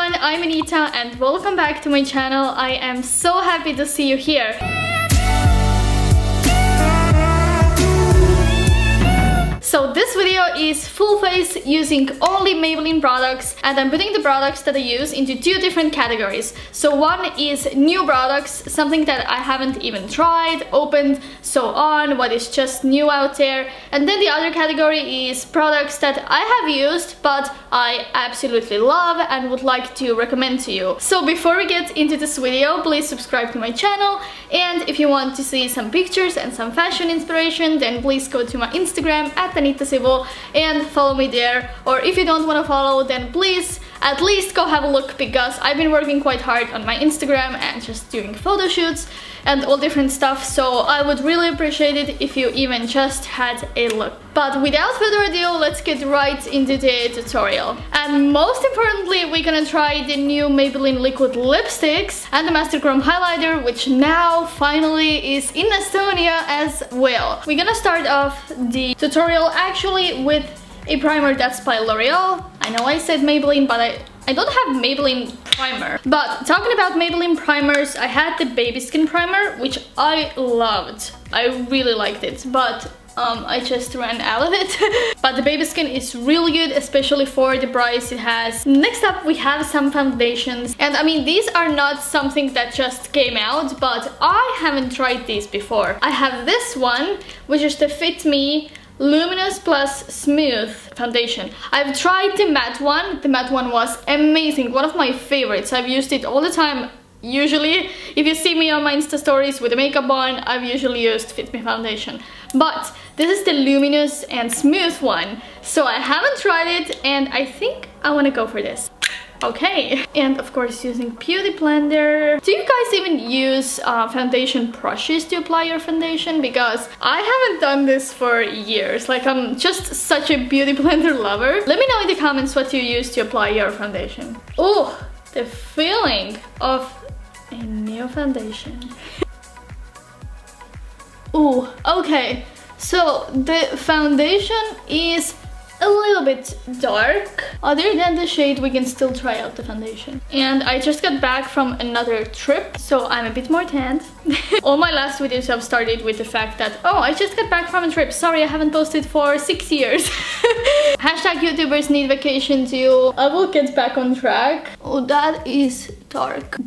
everyone, I'm Anita and welcome back to my channel. I am so happy to see you here. So this video is full face using only Maybelline products, and I'm putting the products that I use into two different categories. So one is new products, something that I haven't even tried, opened, so on, what is just new out there. And then the other category is products that I have used but I absolutely love and would like to recommend to you. So before we get into this video, please subscribe to my channel, and if you want to see some pictures and some fashion inspiration, then please go to my Instagram at anitasibul and follow me there. Or if you don't want to follow, then please at least go have a look, because I've been working quite hard on my Instagram and just doing photo shoots and all different stuff, so I would really appreciate it if you even just had a look. But without further ado, let's get right into the tutorial. And most importantly, we're gonna try the new Maybelline liquid lipsticks and the Master Chrome highlighter, which now finally is in Estonia as well. We're gonna start off the tutorial actually with a primer that's by L'Oreal. I know I said Maybelline, but I don't have Maybelline primer. But talking about Maybelline primers, I had the baby skin primer, which I loved. I really liked it, but I just ran out of it. But the baby skin is really good, especially for the price it has. Next up, we have some foundations. And I mean, these are not something that just came out, but I haven't tried these before. I have this one, which is the Fit Me Luminous Plus Smooth foundation. I've tried the matte one. The matte one was amazing, one of my favorites. I've used it all the time. Usually, if you see me on my Insta stories with the makeup on, I've usually used Fit Me foundation. But this is the luminous and smooth one, so I haven't tried it, and I think I want to go for this. Okay, and of course using Beauty Blender. Do you guys even use foundation brushes to apply your foundation? Because I haven't done this for years. Like, I'm just such a Beauty Blender lover. Let me know in the comments what you use to apply your foundation. Oh, the feeling of a new foundation. Oh, okay. So the foundation is a little bit dark. Other than the shade, we can still try out the foundation. And I just got back from another trip, so I'm a bit more tanned. All my last videos have started with the fact that, oh, I just got back from a trip. Sorry, I haven't posted for 6 years. Hashtag YouTubers need vacation too. I will get back on track. Oh, that is dark.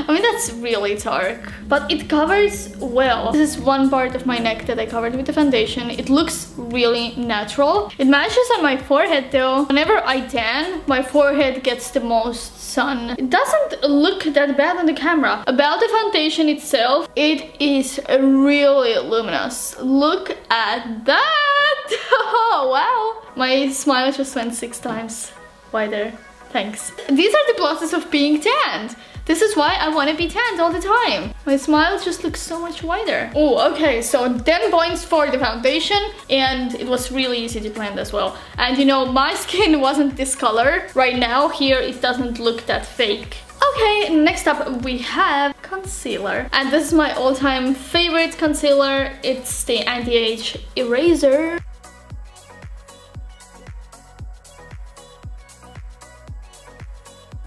I mean, that's really dark, but it covers well. This is one part of my neck that I covered with the foundation. It looks really natural. It matches on my forehead though. Whenever I tan, my forehead gets the most sun. It doesn't look that bad on the camera. About the foundation itself, it is really luminous. Look at that! Oh, wow! My smile just went 6 times wider. Thanks. These are the pluses of being tanned. This is why I want to be tanned all the time. My smile just looks so much wider. Oh, okay, so 10 points for the foundation, and it was really easy to blend as well. And you know, my skin wasn't this color. Right now, here, it doesn't look that fake. Okay, next up we have concealer. And this is my all-time favorite concealer. It's the Anti-Age Eraser.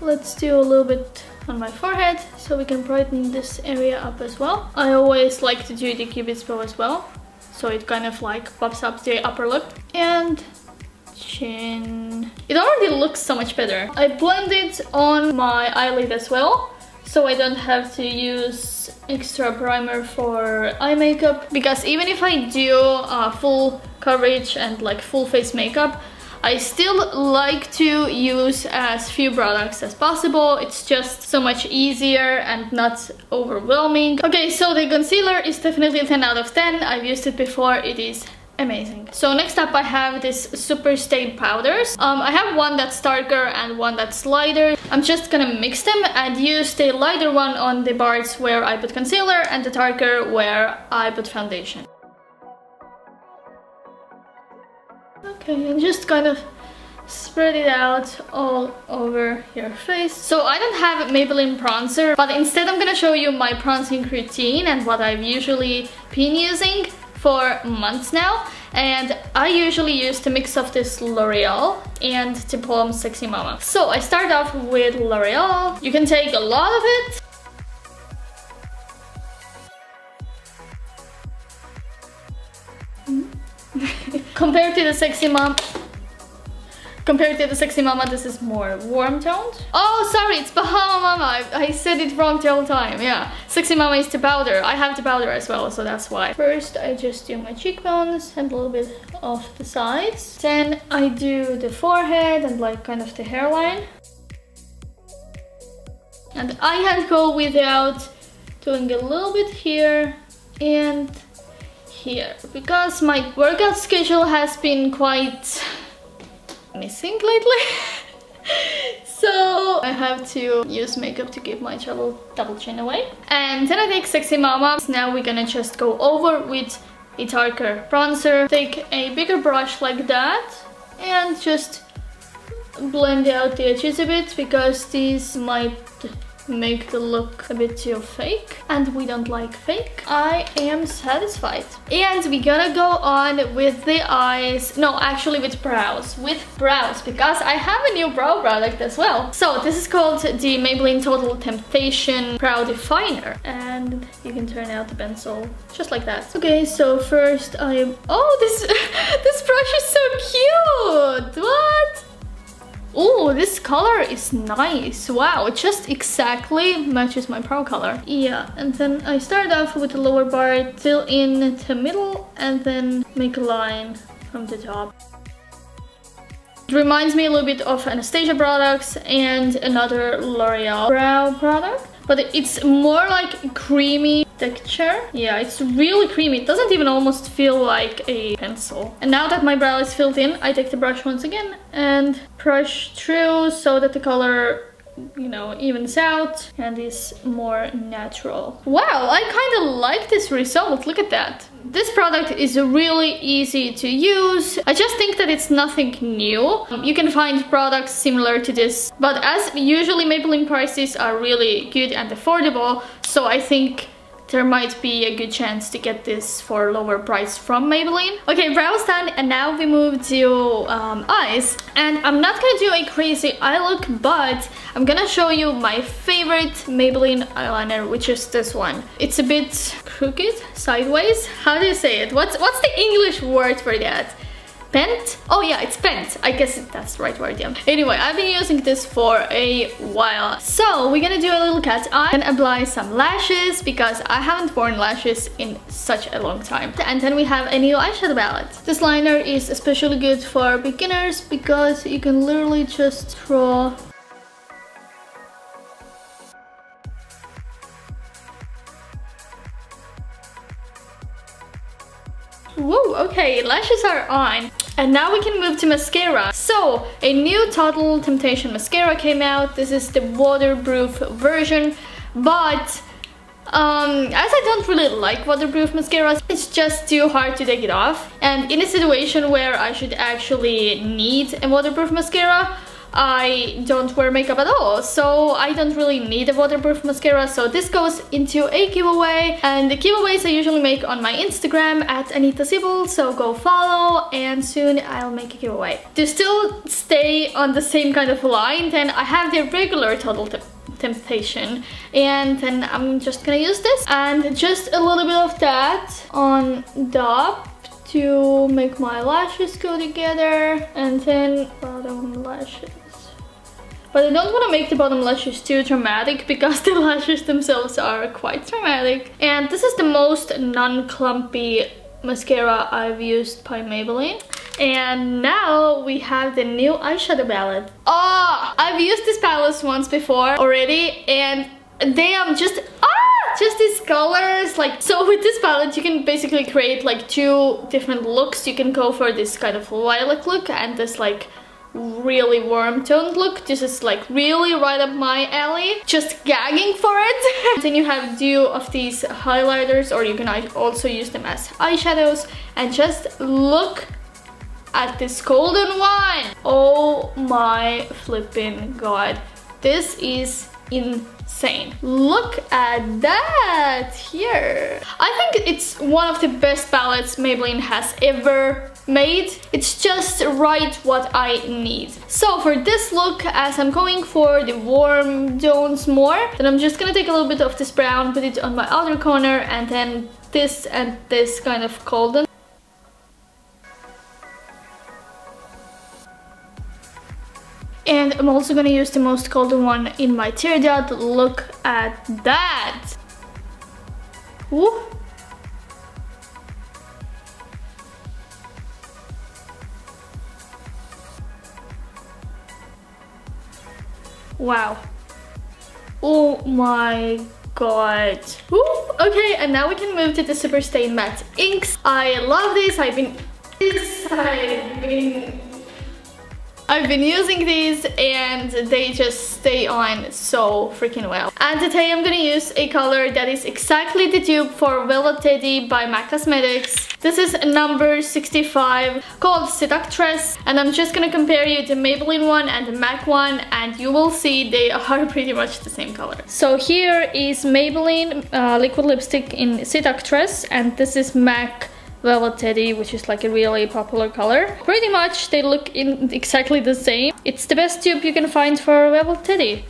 Let's do a little bit on my forehead so we can brighten this area up as well. I always like to do the Cupid's bow as well, so it kind of like pops up the upper lip. And chin. It already looks so much better. I blend it on my eyelid as well, so I don't have to use extra primer for eye makeup, because even if I do full coverage and like full face makeup, I still like to use as few products as possible. It's just so much easier and not overwhelming. Okay, so the concealer is definitely 10 out of 10. I've used it before. It is amazing. So next up I have this Super Stay powders. I have one that's darker and one that's lighter. I'm just gonna mix them and use the lighter one on the parts where I put concealer and the darker where I put foundation. Okay, and just kind of spread it out all over your face. So I don't have Maybelline bronzer, but instead I'm gonna show you my bronzing routine and what I've usually been using for months now. and I usually use the mix of this L'Oreal and the Balm Sexy Mama. So I start off with L'Oreal. You can take a lot of it. Compared to the Sexy Mama, this is more warm toned. Oh, sorry, it's Bahama Mama. I said it wrong the whole time. Yeah, Sexy Mama is the powder. I have the powder as well, so that's why. First, I just do my cheekbones and a little bit of the sides. Then I do the forehead and like kind of the hairline. And I can't go without doing a little bit here and here, because my workout schedule has been quite missing lately. So I have to use makeup to give my double chin away. And then I take Sexy Mama. Now we're gonna just go over with a darker bronzer. Take a bigger brush like that and just blend out the edges a bit, because these might make the look a bit too fake, and we don't like fake. I am satisfied. And we're gonna go on with the eyes. No, actually with brows. Because I have a new brow product as well. So this is called the Maybelline Total Temptation Brow Definer, and you can turn out the pencil just like that. Okay, so first oh, this brush is so cute. What? Oh, this color is nice. Wow, it just exactly matches my brow color. Yeah, and then I start off with the lower part, fill in the middle, and then make a line from the top. It reminds me a little bit of Anastasia products and another L'Oreal brow product, but it's more like creamy texture. Yeah, it's really creamy. It doesn't even almost feel like a pencil. And now that my brow is filled in, I take the brush once again and brush through so that the color, you know, evens out and is more natural. Wow, I kind of like this result. Look at that. This product is really easy to use. I just think that it's nothing new. You can find products similar to this, but as usually Maybelline prices are really good and affordable, so I think there might be a good chance to get this for a lower price from Maybelline. Okay, brows done, and now we move to eyes. And I'm not gonna do a crazy eye look, but I'm gonna show you my favorite Maybelline eyeliner, which is this one. It's a bit crooked, sideways. How do you say it? What's the English word for that? Bent? Oh yeah, it's bent. I guess that's the right word, yeah. Anyway, I've been using this for a while. So we're gonna do a little cat eye and apply some lashes, because I haven't worn lashes in such a long time. And then we have a new eyeshadow palette. This liner is especially good for beginners because you can literally just draw . Whoa, okay, lashes are on. And now we can move to mascara. So, a new Total Temptation mascara came out. This is the waterproof version, but as I don't really like waterproof mascaras, it's just too hard to take it off. And in a situation where I should actually need a waterproof mascara, I don't wear makeup at all, so I don't really need a waterproof mascara. So this goes into a giveaway, and the giveaways I usually make on my Instagram at anitasibul, so go follow, and soon I'll make a giveaway. To still stay on the same kind of line, then I have the regular Total Temptation, and then I'm just gonna use this and just a little bit of that on top to make my lashes go together, and then bottom lashes. But I don't want to make the bottom lashes too dramatic, because the lashes themselves are quite dramatic. And this is the most non-clumpy mascara I've used by Maybelline. And now we have the new eyeshadow palette. Oh, I've used this palette once before already, and damn, just these colors. Like, so with this palette you can basically create like two different looks. You can go for this kind of lilac look and this like really warm toned look. This is like really right up my alley, just gagging for it. Then you have two of these highlighters, or you can also use them as eyeshadows, and just look at this golden one. Oh my flipping god, this is insane. Look at that here. I think it's one of the best palettes Maybelline has ever made. It's just right what I need. So for this look, as I'm going for the warm tones more, then I'm just gonna take a little bit of this brown, put it on my outer corner, and then this and this kind of golden. And I'm also gonna use the most golden one in my tear dot. Look at that! Woo. Wow. Oh my god. Woo. Okay, and now we can move to the Super Stain Matte inks. I love this. I've been using these and they just stay on so freaking well. And today I'm gonna use a color that is exactly the dupe for Velvet Teddy by MAC Cosmetics. This is number 65 called Seductress, and I'm just gonna compare you the Maybelline one and the MAC one, and you will see they are pretty much the same color. So here is Maybelline liquid lipstick in Seductress, and this is MAC Velvet Teddy, which is like a really popular color. Pretty much they look exactly the same. It's the best dupe you can find for Velvet Teddy.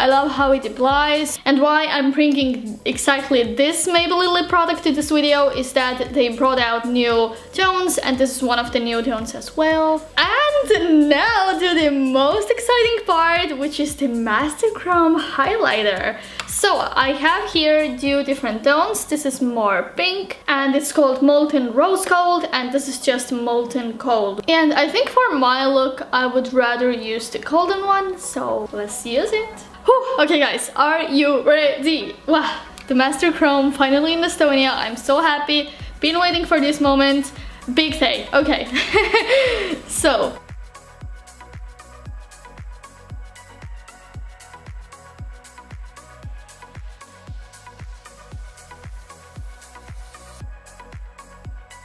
I love how it applies, and why I'm bringing exactly this Maybelline lip product to this video is that they brought out new tones, and this is one of the new tones as well. And now to the most exciting part, which is the Master Chrome highlighter. So I have here two different tones. This is more pink and it's called Molten Rose Gold, and this is just Molten Gold. And I think for my look I would rather use the golden one, so let's use it. Whew. Okay guys, are you ready? Wow, the Master Chrome finally in Estonia. I'm so happy. Been waiting for this moment. Big day. Okay. So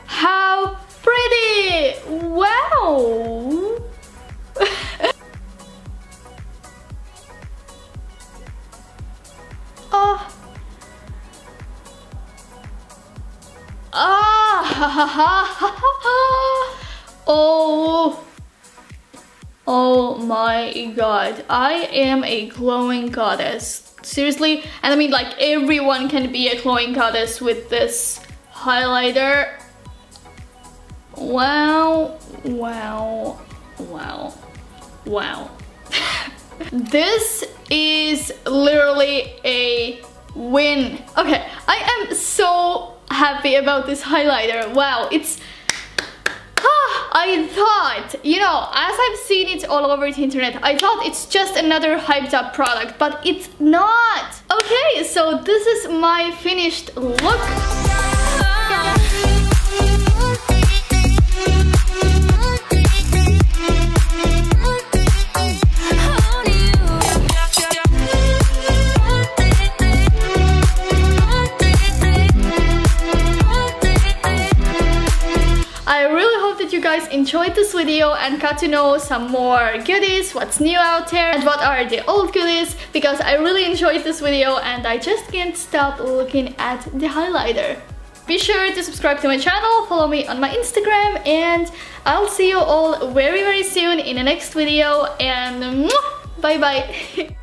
how pretty! Wow! Oh. Oh. Oh my god. I am a glowing goddess. Seriously. And I mean, like, everyone can be a glowing goddess with this highlighter. Wow. Wow. Wow. Wow. This is literally a win. Okay, I am so happy about this highlighter. Wow, it's... I thought, you know, as I've seen it all over the internet, I thought it's just another hyped up product, but it's not. Okay, so this is my finished look. Enjoyed this video and got to know some more goodies, what's new out there and what are the old goodies, because I really enjoyed this video and I just can't stop looking at the highlighter. Be sure to subscribe to my channel, follow me on my Instagram, and I'll see you all very soon in the next video, and bye bye.